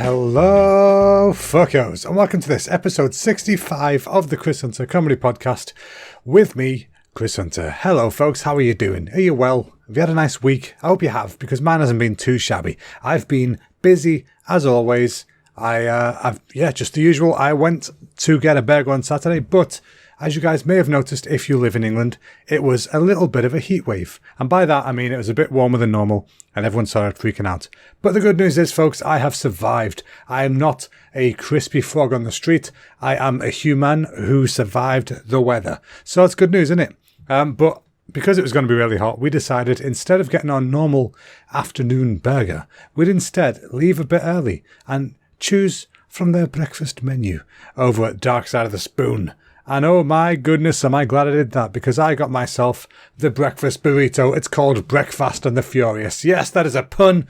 Hello, fuckos, and welcome to this episode 65 of the Chris Hunter Comedy Podcast with me, Chris Hunter. Hello, folks, how are you doing? Are you well? Have you had a nice week? I hope you have, because mine hasn't been too shabby. I've been busy, as always. Just the usual. I went to get a burger on Saturday, but as you guys may have noticed, if you live in England, it was a little bit of a heat wave. And by that, I mean it was a bit warmer than normal, and everyone started freaking out. But the good news is, folks, I have survived. I am not a crispy frog on the street. I am a human who survived the weather. So that's good news, isn't it? But because it was going to be really hot, we decided instead of getting our normal afternoon burger, we'd instead leave a bit early and choose from their breakfast menu over at Dark Side of the Spoon. And oh my goodness, am I glad I did that, because I got myself the breakfast burrito. It's called Breakfast and the Furious. Yes, that is a pun.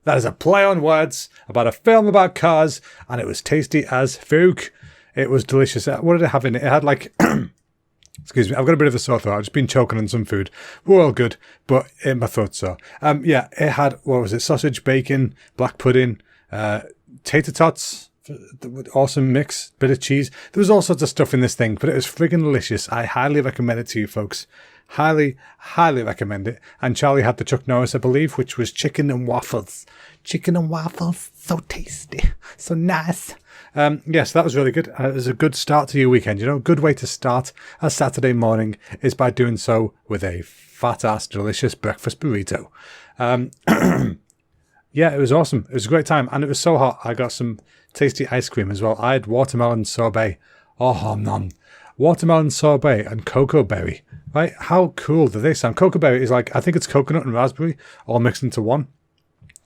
That is a play on words about a film about cars, and it was tasty as fuck. It was delicious. What did it have in it? It had like... Excuse me, I've got a bit of a sore throat. I've just been choking on some food. We're all good, but my throat's sore. It had, what was it, sausage, bacon, black pudding, tater tots, awesome mix, bit of cheese. There was all sorts of stuff in this thing, but it was friggin' delicious. I highly recommend it to you folks. Highly, highly recommend it. And Charlie had the Chuck Norris, I believe, which was chicken and waffles. Chicken and waffles, so tasty, so nice. Yes, that was really good. It was a good start to your weekend. You know, a good way to start a Saturday morning is by doing so with a fat-ass delicious breakfast burrito. Yeah, it was awesome. It was a great time, and it was so hot. I got some tasty ice cream as well. I had watermelon sorbet. Oh, nom. Watermelon sorbet and cocoa berry. Right? How cool do they sound? Cocoa berry is like, I think it's coconut and raspberry all mixed into one.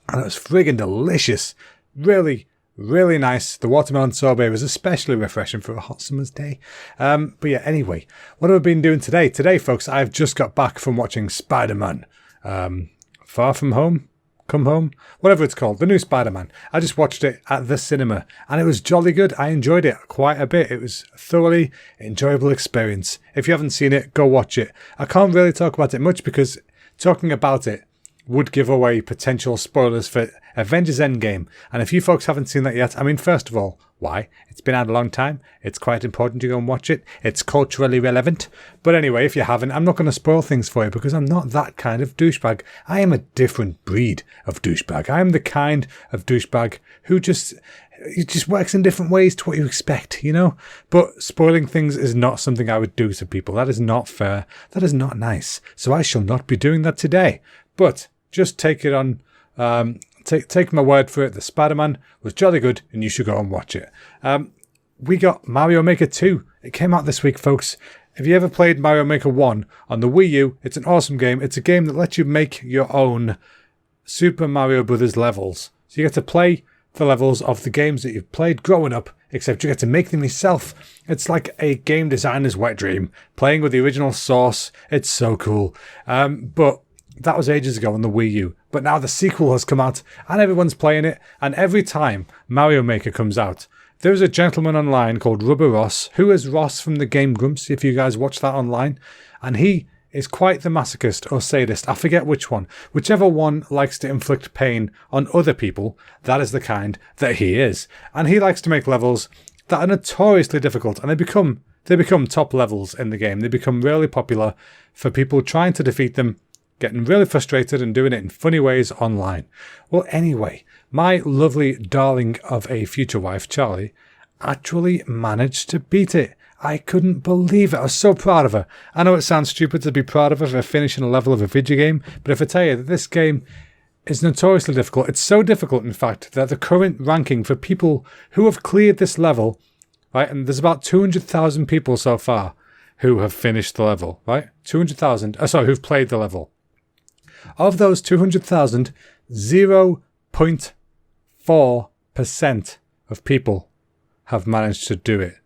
And it was friggin' delicious. Really, really nice. The watermelon sorbet was especially refreshing for a hot summer's day. But yeah, anyway, what have I been doing today? Today, folks, I've just got back from watching Spider-Man. Far From Home? Come Home? Whatever it's called. The new Spider-Man. I just watched it at the cinema, and it was jolly good. I enjoyed it quite a bit. It was a thoroughly enjoyable experience. If you haven't seen it, go watch it. I can't really talk about it much because talking about it would give away potential spoilers for Avengers Endgame. And if you folks haven't seen that yet, I mean, first of all, why? It's been out a long time. It's quite important to go and watch it. It's culturally relevant. But anyway, if you haven't, I'm not going to spoil things for you because I'm not that kind of douchebag. I am a different breed of douchebag. I am the kind of douchebag who just works in different ways to what you expect, you know? But spoiling things is not something I would do to people. That is not fair. That is not nice. So I shall not be doing that today. But just take it on... Take my word for it. The Spider-Man was jolly good, and you should go and watch it. We got Mario Maker 2. It came out this week, folks. If you ever played Mario Maker 1 on the Wii U, it's an awesome game. It's a game that lets you make your own Super Mario Brothers levels. So you get to play the levels of the games that you've played growing up, except you get to make them yourself. It's like a game designer's wet dream. Playing with the original source. It's so cool. But that was ages ago on the Wii U. But now the sequel has come out and everyone's playing it. And every time Mario Maker comes out, there's a gentleman online called Rubber Ross, who is Ross from the Game Grumps, if you guys watch that online. And he is quite the masochist or sadist. I forget which one. Whichever one likes to inflict pain on other people, that is the kind that he is. And he likes to make levels that are notoriously difficult. And they become top levels in the game. They become really popular for people trying to defeat them, getting really frustrated and doing it in funny ways online. Well, anyway, my lovely darling of a future wife, Charlie, actually managed to beat it. I couldn't believe it. I was so proud of her. I know it sounds stupid to be proud of her for finishing a level of a video game, but if I tell you that this game is notoriously difficult, it's so difficult, in fact, that the current ranking for people who have cleared this level, right, and there's about 200,000 people so far who have finished the level, right? 200,000, who've played the level. Of those 200,000, 0.4% of people have managed to do it.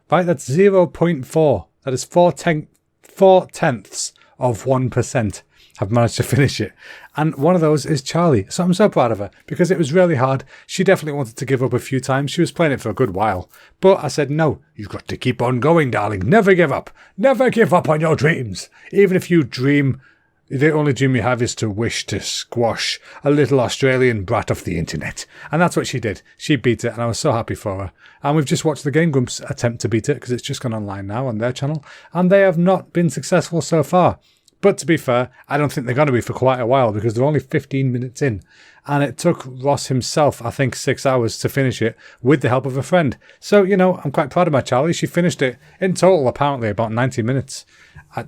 Right? That's 0.4. That is 4/10 of 1% have managed to finish it. And one of those is Charlie. So I'm so proud of her because it was really hard. She definitely wanted to give up a few times. She was playing it for a good while. But I said, no, you've got to keep on going, darling. Never give up. Never give up on your dreams. Even if you dream The only dream you have is to wish to squash a little Australian brat off the internet. And that's what she did. She beat it, and I was so happy for her. And we've just watched the Game Grumps attempt to beat it, because it's just gone online now on their channel, and they have not been successful so far. But to be fair, I don't think they're going to be for quite a while, because they're only 15 minutes in. And it took Ross himself, I think, 6 hours to finish it with the help of a friend. So, I'm quite proud of my Charlie. She finished it in total, apparently, about 90 minutes.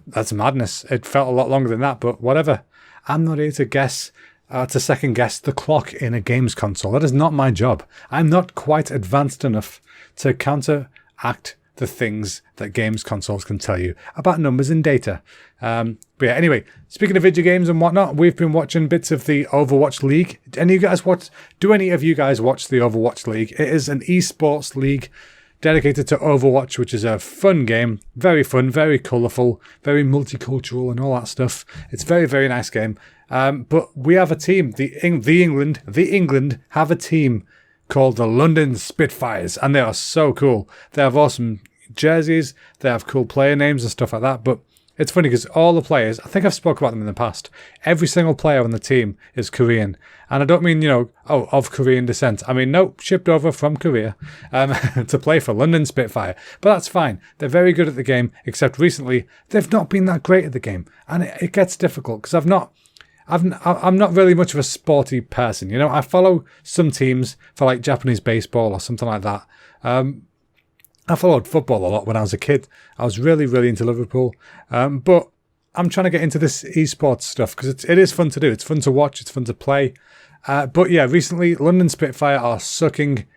That's madness. It felt a lot longer than that, but whatever. I'm not here to second guess the clock in a games console. That is not my job. I'm not quite advanced enough to counteract the things that games consoles can tell you about numbers and data. But yeah, anyway, speaking of video games and whatnot, we've been watching bits of the Overwatch League. Do any of you guys watch the Overwatch League? It is an esports league dedicated to Overwatch, which is a fun game. Very fun, very colourful, very multicultural and all that stuff. It's a very, very nice game. But we have a team. The England have a team called the London Spitfires, and they are so cool. They have awesome jerseys, they have cool player names and stuff like that, but it's funny because all the players, I think I've spoken about them in the past, every single player on the team is Korean. And I don't mean, of Korean descent. I mean, no, shipped over from Korea to play for London Spitfire. But that's fine. They're very good at the game, except recently they've not been that great at the game. And it gets difficult because I'm not really much of a sporty person. I follow some teams for like Japanese baseball or something like that. I followed football a lot when I was a kid. I was really, really into Liverpool. But I'm trying to get into this esports stuff because it is fun to do. It's fun to watch. It's fun to play. But yeah, recently London Spitfire are sucking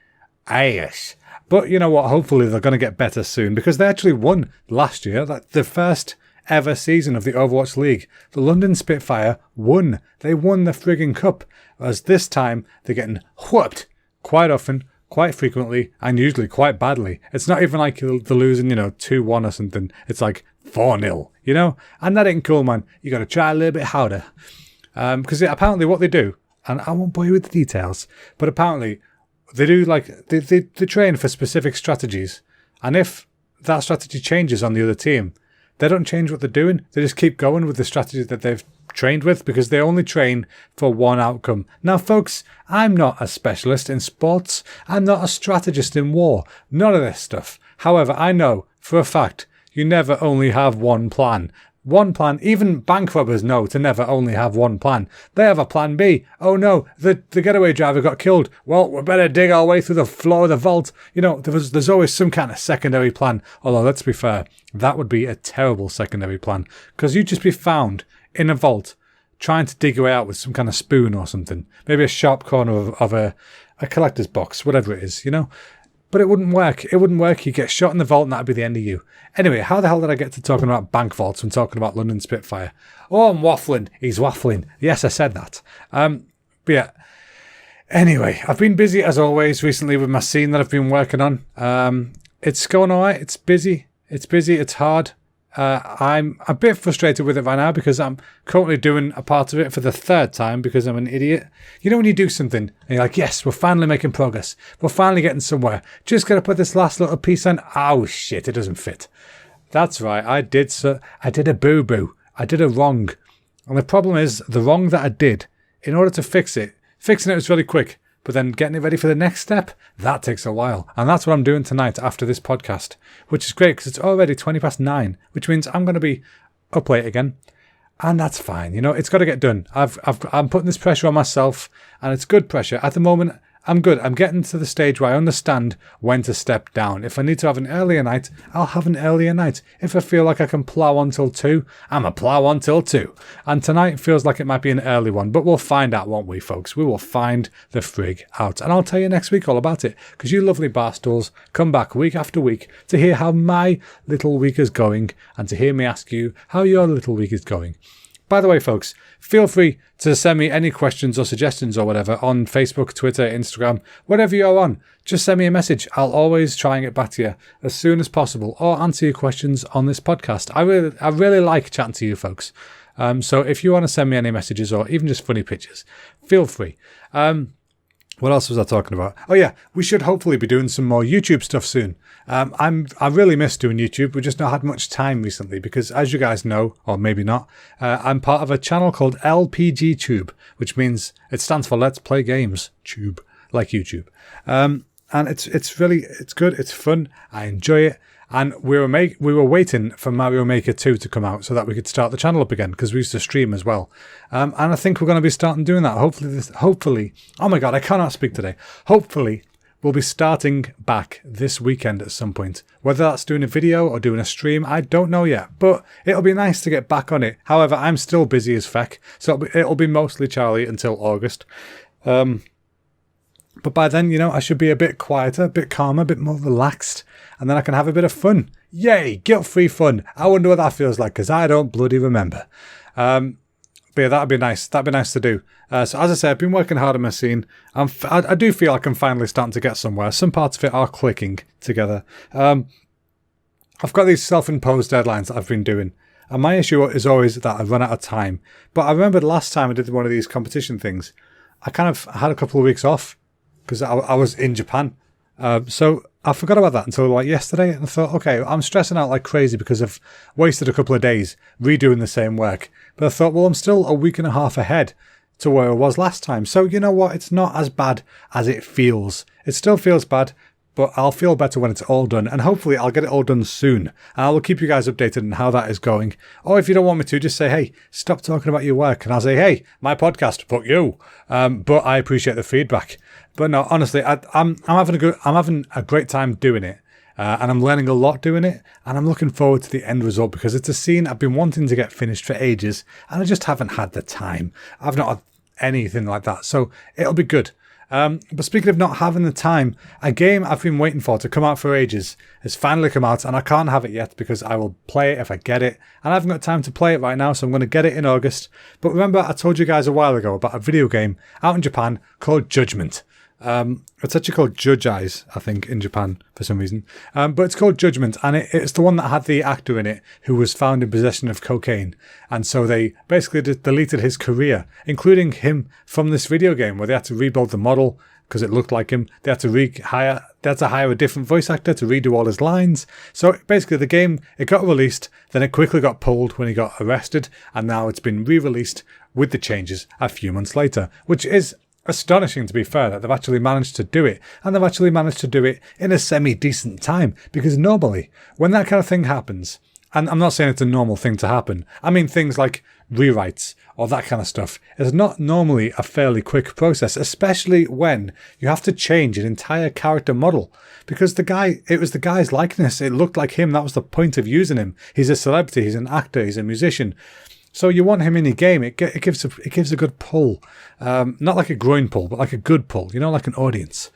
ass. But you know what? Hopefully they're going to get better soon because they actually won last year. The first ever season of the Overwatch League. The London Spitfire won. They won the frigging cup. Whereas this time they're getting whooped quite often, quite frequently, and usually quite badly. It's not even like they're losing, 2-1 or something. It's like 4-0, And that ain't cool, man. You got to try a little bit harder. Because apparently what they do, and I won't bore you with the details, but apparently they do they train for specific strategies. And if that strategy changes on the other team, they don't change what they're doing. They just keep going with the strategy that they've trained with because they only train for one outcome. Now, folks, I'm not a specialist in sports. I'm not a strategist in war. None of this stuff. However, I know for a fact you never only have one plan. One plan, even bank robbers know to never only have one plan. They have a plan B. Oh no, the getaway driver got killed. Well, we better dig our way through the floor of the vault. There's always some kind of secondary plan. Although, let's be fair, that would be a terrible secondary plan. Because you'd just be found in a vault trying to dig your way out with some kind of spoon or something. Maybe a sharp corner of a collector's box, whatever it is, But it wouldn't work. It wouldn't work. You get shot in the vault and that'd be the end of you. Anyway, how the hell did I get to talking about bank vaults when talking about London Spitfire? Oh, I'm waffling. He's waffling. Yes, I said that. But yeah. Anyway, I've been busy as always recently with my scene that I've been working on. It's going all right. It's busy. It's hard. I'm a bit frustrated with it right now because I'm currently doing a part of it for the third time because I'm an idiot. When you do something and you're like, yes, we're finally making progress. We're finally getting somewhere. Just got to put this last little piece on. Oh, shit, it doesn't fit. That's right. I did a boo-boo. I did a wrong. And the problem is the wrong that I did, in order to fixing it was really quick. But then getting it ready for the next step, that takes a while. And that's what I'm doing tonight after this podcast, which is great because it's already 9:20, which means I'm going to be up late again. And that's fine. It's got to get done. I'm putting this pressure on myself and it's good pressure. At the moment, I'm good. I'm getting to the stage where I understand when to step down. If I need to have an earlier night, I'll have an earlier night. If I feel like I can plow on till 2, I'm a plow on till 2. And tonight feels like it might be an early one, but we'll find out, won't we, folks? We will find the frig out. And I'll tell you next week all about it, because you lovely barstools come back week after week to hear how my little week is going and to hear me ask you how your little week is going. By the way, folks, feel free to send me any questions or suggestions or whatever on Facebook, Twitter, Instagram, whatever you're on. Just send me a message. I'll always try and get back to you as soon as possible or answer your questions on this podcast. I really like chatting to you folks. So if you want to send me any messages or even just funny pictures, feel free. What else was I talking about? Oh yeah, we should hopefully be doing some more YouTube stuff soon. I really miss doing YouTube. We've just not had much time recently because, as you guys know, or maybe not, I'm part of a channel called LPG Tube, which means it stands for Let's Play Games Tube, like YouTube. And it's good. It's fun. I enjoy it. And we were waiting for Mario Maker 2 to come out so that we could start the channel up again because we used to stream as well. And I think we're going to be starting doing that. Hopefully, oh my god, I cannot speak today. Hopefully, we'll be starting back this weekend at some point. Whether that's doing a video or doing a stream, I don't know yet. But it'll be nice to get back on it. However, I'm still busy as feck, so it'll be mostly Charlie until August. But by then, I should be a bit quieter, a bit calmer, a bit more relaxed, and then I can have a bit of fun. Yay, guilt-free fun. I wonder what that feels like, because I don't bloody remember. But yeah, that'd be nice. That'd be nice to do. So as I said, I've been working hard on my scene. I do feel like I'm finally starting to get somewhere. Some parts of it are clicking together. I've got these self-imposed deadlines that I've been doing. And my issue is always that I run out of time. But I remember the last time I did one of these competition things, I kind of had a couple of weeks off because I was in Japan. So I forgot about that until like yesterday. And I thought, okay, I'm stressing out like crazy because I've wasted a couple of days redoing the same work. But I thought, well, I'm still a week and a half ahead to where I was last time. So you know what? It's not as bad as it feels. It still feels bad, but I'll feel better when it's all done. And hopefully I'll get it all done soon. And I will keep you guys updated on how that is going. Or if you don't want me to, just say, hey, stop talking about your work. And I'll say, hey, my podcast, fuck you. But I appreciate the feedback. But no, honestly, I'm having a great time doing it. And I'm learning a lot doing it. And I'm looking forward to the end result because it's a scene I've been wanting to get finished for ages. And I just haven't had the time. I've not had anything like that. So it'll be good. But speaking of not having the time, a game I've been waiting for to come out for ages has finally come out, and I can't have it yet because I will play it if I get it, and I haven't got time to play it right now, so I'm going to get it in August. But remember, I told you guys a while ago about a video game out in Japan called Judgment. It's actually called Judge Eyes, I think, in Japan for some reason. But it's called Judgment, and it's the one that had the actor in it who was found in possession of cocaine. And so they basically deleted his career, including him from this video game, where they had to rebuild the model because it looked like him. They had to hire a different voice actor to redo all his lines. So basically the game, it got released, then it quickly got pulled when he got arrested, and now it's been re-released with the changes a few months later, which is astonishing, to be fair, that they've actually managed to do it, and they've actually managed to do it in a semi-decent time, because normally when that kind of thing happens, and I'm not saying it's a normal thing to happen, I mean things like rewrites or that kind of stuff, is not normally a fairly quick process, especially when you have to change an entire character model, because it was the guy's likeness, it looked like him, that was the point of using him. He's a celebrity, he's an actor, he's a musician. So you want him in your game. It gives a good pull, not like a groin pull, but like a good pull. Like an audience.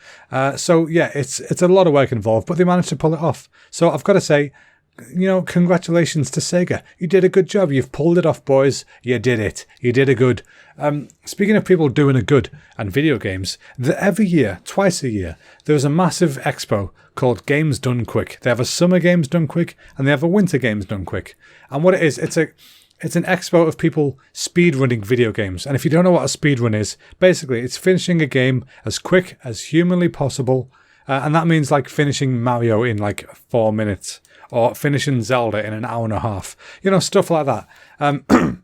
So yeah, it's a lot of work involved, but they managed to pull it off. So I've got to say, congratulations to Sega. You did a good job. You've pulled it off, boys. You did it. You did a good. Speaking of people doing a good and video games, every year, twice a year, there's a massive expo called Games Done Quick. They have a summer Games Done Quick and they have a winter Games Done Quick. And what it is, it's an expo of people speedrunning video games. And if you don't know what a speedrun is, basically it's finishing a game as quick as humanly possible. And that means like finishing Mario in like 4 minutes or finishing Zelda in an hour and a half. Stuff like that.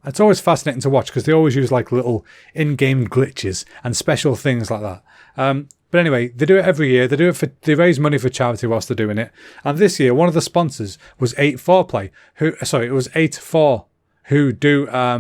It's always fascinating to watch because they always use like little in-game glitches and special things like that. But anyway, they do it every year. They raise money for charity whilst they're doing it. And this year, one of the sponsors was 8-4play. It was 8-4. Who do, are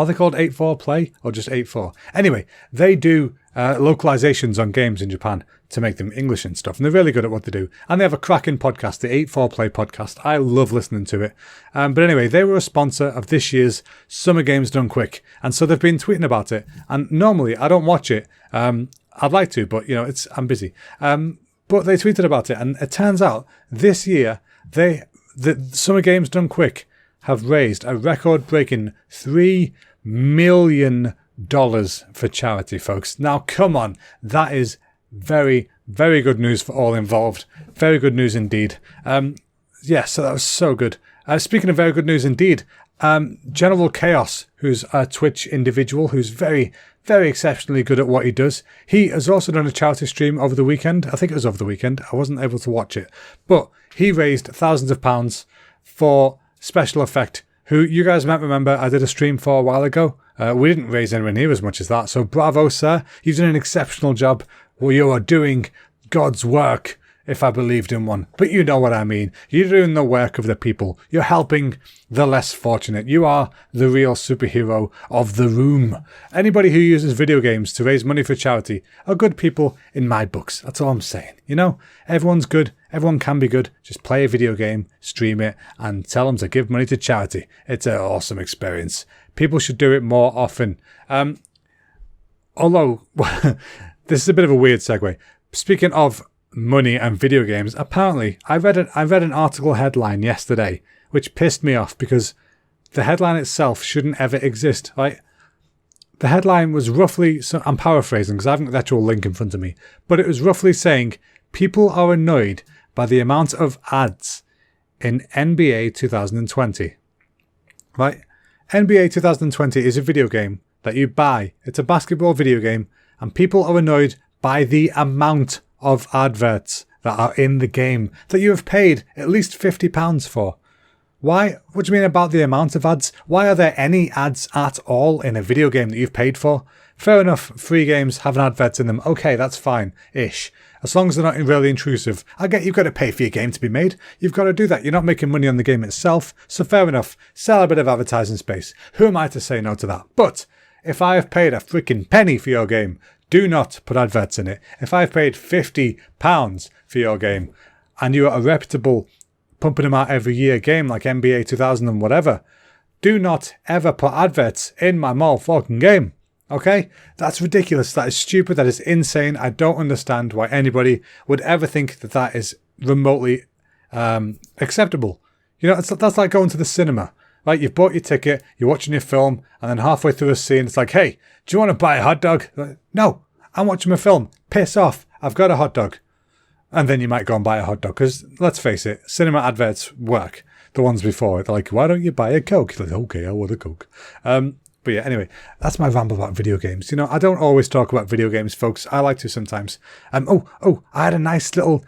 they called 8-4play or just 8-4? Anyway, they do localizations on games in Japan to make them English and stuff. And they're really good at what they do. And they have a cracking podcast, the 8-4play podcast. I love listening to it. But anyway, they were a sponsor of this year's Summer Games Done Quick. And so they've been tweeting about it. And normally I don't watch it. I'd like to, but I'm busy. But they tweeted about it. And it turns out this year, the Summer Games Done Quick have raised a record-breaking $3 million for charity, folks. Now, come on. That is very, very good news for all involved. Very good news indeed. So that was so good. Speaking of very good news indeed, General Chaos, who's a Twitch individual who's very, very exceptionally good at what he does. He has also done a charity stream over the weekend. I think it was over the weekend. I wasn't able to watch it. But he raised thousands of pounds for Special Effect, who you guys might remember I did a stream for a while ago. We didn't raise anywhere near as much as that. So bravo, sir. You've done an exceptional job. Well, you are doing God's work, if I believed in one. But you know what I mean. You're doing the work of the people. You're helping the less fortunate. You are the real superhero of the room. Anybody who uses video games to raise money for charity are good people in my books. That's all I'm saying. You know, everyone's good. Everyone can be good. Just play a video game, stream it, and tell them to give money to charity. It's an awesome experience. People should do it more often. Although, this is a bit of a weird segue. Speaking of money and video games, apparently I read an article headline yesterday which pissed me off because the headline itself shouldn't ever exist, right? The headline was roughly, so I'm paraphrasing because I haven't got the actual link in front of me, but it was roughly saying people are annoyed by the amount of ads in NBA 2020. Right? NBA 2020 is a video game that you buy. It's a basketball video game, and people are annoyed by the amount of adverts that are in the game that you have paid at least £50 for. Why? What do you mean about the amount of ads? Why are there any ads at all in a video game that you've paid for? Fair enough, free games have adverts in them. Okay, that's fine-ish. As long as they're not really intrusive. I get you've got to pay for your game to be made. You've got to do that. You're not making money on the game itself. So fair enough. Sell a bit of advertising space. Who am I to say no to that? But if I have paid a freaking penny for your game, do not put adverts in it. If I've paid £50 for your game and you're a reputable pumping them out every year game like NBA 2000 and whatever, do not ever put adverts in my motherfucking game. Okay? That's ridiculous. That is stupid. That is insane. I don't understand why anybody would ever think that that is remotely acceptable. You know, that's like going to the cinema. Right? You've bought your ticket, you're watching your film, and then halfway through a scene, it's like, hey, do you want to buy a hot dog? Like, no, I'm watching my film. Piss off. I've got a hot dog. And then you might go and buy a hot dog. Because, let's face it, cinema adverts work. The ones before it. They're like, why don't you buy a Coke? You're like, okay, I want a Coke. But yeah, anyway, that's my ramble about video games. You know, I don't always talk about video games, folks. I like to sometimes. I had a nice little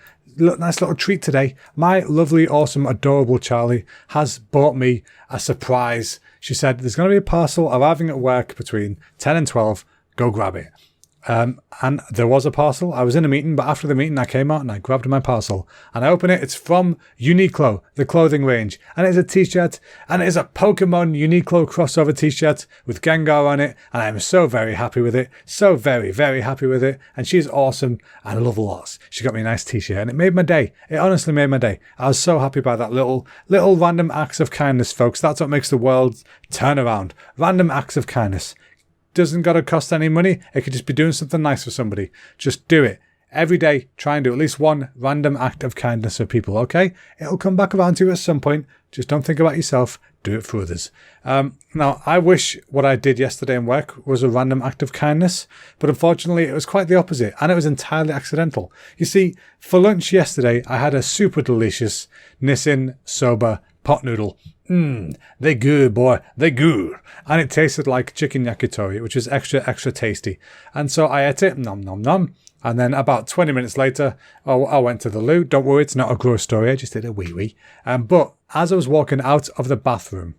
treat today. My lovely, awesome, adorable Charlie has bought me a surprise. She said, there's going to be a parcel arriving at work between 10 and 12. Go grab it. And there was a parcel. I was in a meeting, but after the meeting, I came out and I grabbed my parcel. And I open it. It's from Uniqlo, the clothing range. And it's a t-shirt. And it is a Pokemon Uniqlo crossover t-shirt with Gengar on it. And I'm so very happy with it. So very, very happy with it. And she's awesome. And I love her lots. She got me a nice t-shirt. And it made my day. It honestly made my day. I was so happy by that little random acts of kindness, folks. That's what makes the world turn around. Random acts of kindness. Doesn't got to cost any money. It could just be doing something nice for somebody. Just do it. Every day, try and do at least one random act of kindness for people, okay? It'll come back around to you at some point. Just don't think about yourself. Do it for others. Now, I wish what I did yesterday in work was a random act of kindness, but unfortunately it was quite the opposite, and it was entirely accidental. You see, for lunch yesterday, I had a super delicious Nissin Soba pot noodle. They good, boy. They good. And it tasted like chicken yakitori, which is extra, extra tasty. And so I ate it, nom, nom, nom. And then about 20 minutes later, I went to the loo. Don't worry, it's not a gross story. I just did a wee-wee. But as I was walking out of the bathroom,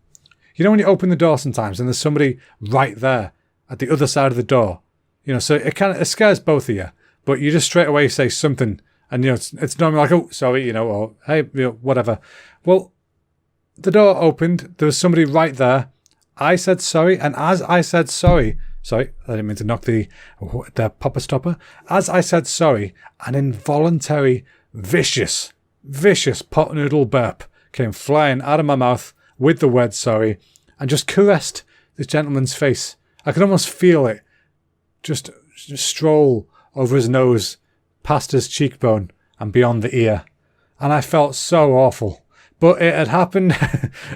you know when you open the door sometimes and there's somebody right there at the other side of the door? You know, so it scares both of you. But you just straight away say something. And, you know, it's normally like, oh, sorry, you know, or hey, you know, whatever. Well, the door opened. There was somebody right there. I said sorry. And as I said sorry, I didn't mean to knock the popper stopper. As I said sorry, an involuntary, vicious pot noodle burp came flying out of my mouth with the word sorry and just caressed this gentleman's face. I could almost feel it just stroll over his nose, past his cheekbone and beyond the ear. And I felt so awful. But it had happened.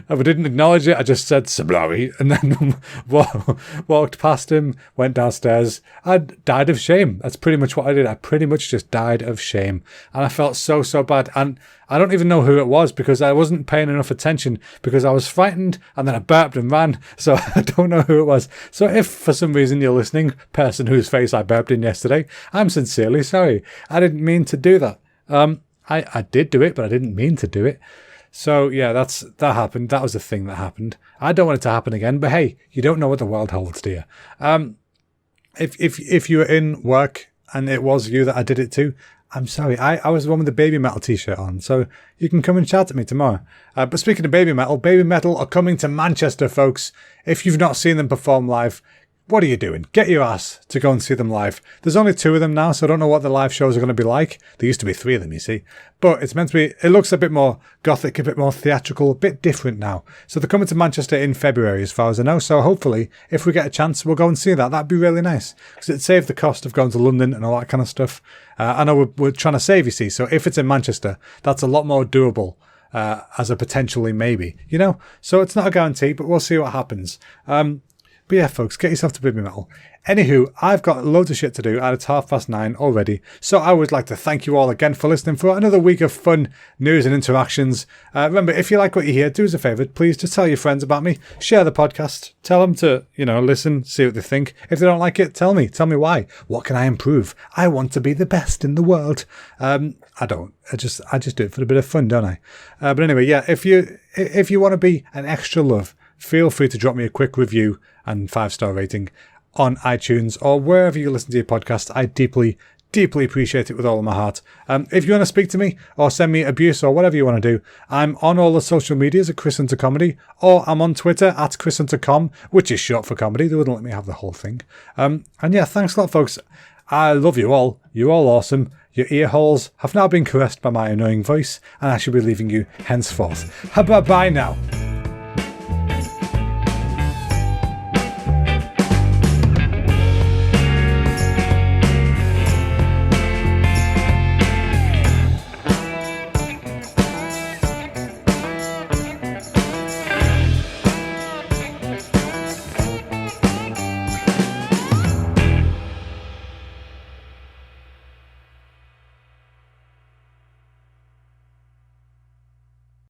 I didn't acknowledge it. I just said sorry, and then walked past him, went downstairs. I died of shame. That's pretty much what I did. I pretty much just died of shame. And I felt so bad. And I don't even know who it was because I wasn't paying enough attention because I was frightened and then I burped and ran. So I don't know who it was. So if for some reason you're listening, person whose face I burped in yesterday, I'm sincerely sorry. I didn't mean to do that. I did do it, but I didn't mean to do it. So yeah, that happened. That was the thing that happened. I don't want it to happen again, but hey, you don't know what the world holds, do you? If you were in work and it was you that I did it to, I'm sorry. I was the one with the Baby Metal t-shirt on, so you can come and shout at me tomorrow. But speaking of Baby Metal are coming to Manchester, folks. If you've not seen them perform live, what are you doing? Get your ass to go and see them live. There's only 2 of them now, so I don't know what the live shows are going to be like. There used to be 3 of them, you see. But it's meant to be, it looks a bit more gothic, a bit more theatrical, a bit different now. So they're coming to Manchester in February, as far as I know. So hopefully, if we get a chance, we'll go and see that. That'd be really nice. Because it'd save the cost of going to London and all that kind of stuff. I know we're trying to save, you see. So if it's in Manchester, that's a lot more doable. As a potentially maybe, you know? So it's not a guarantee, but we'll see what happens. But yeah, folks, get yourself to Baby Metal. Anywho, I've got loads of shit to do and it's 9:30 already. So I would like to thank you all again for listening for another week of fun news and interactions. Remember, if you like what you hear, do us a favour. Please just tell your friends about me. Share the podcast. Tell them to, listen, see what they think. If they don't like it, tell me. Tell me why. What can I improve? I want to be the best in the world. I don't. I just do it for a bit of fun, don't I? But anyway, yeah, if you want to be an extra love, feel free to drop me a quick review and 5-star rating on iTunes or wherever you listen to your podcast. I deeply appreciate it with all of my heart. If you want to speak to me or send me abuse or whatever you want to do, I'm on all the social medias at Chris Hunter Comedy, or I'm on Twitter at Chris Hunter Com, which is short for comedy. They wouldn't let me have the whole thing. And yeah, thanks a lot, folks. I love you all. You're all awesome. Your ear holes have now been caressed by my annoying voice, and I shall be leaving you henceforth. Bye now.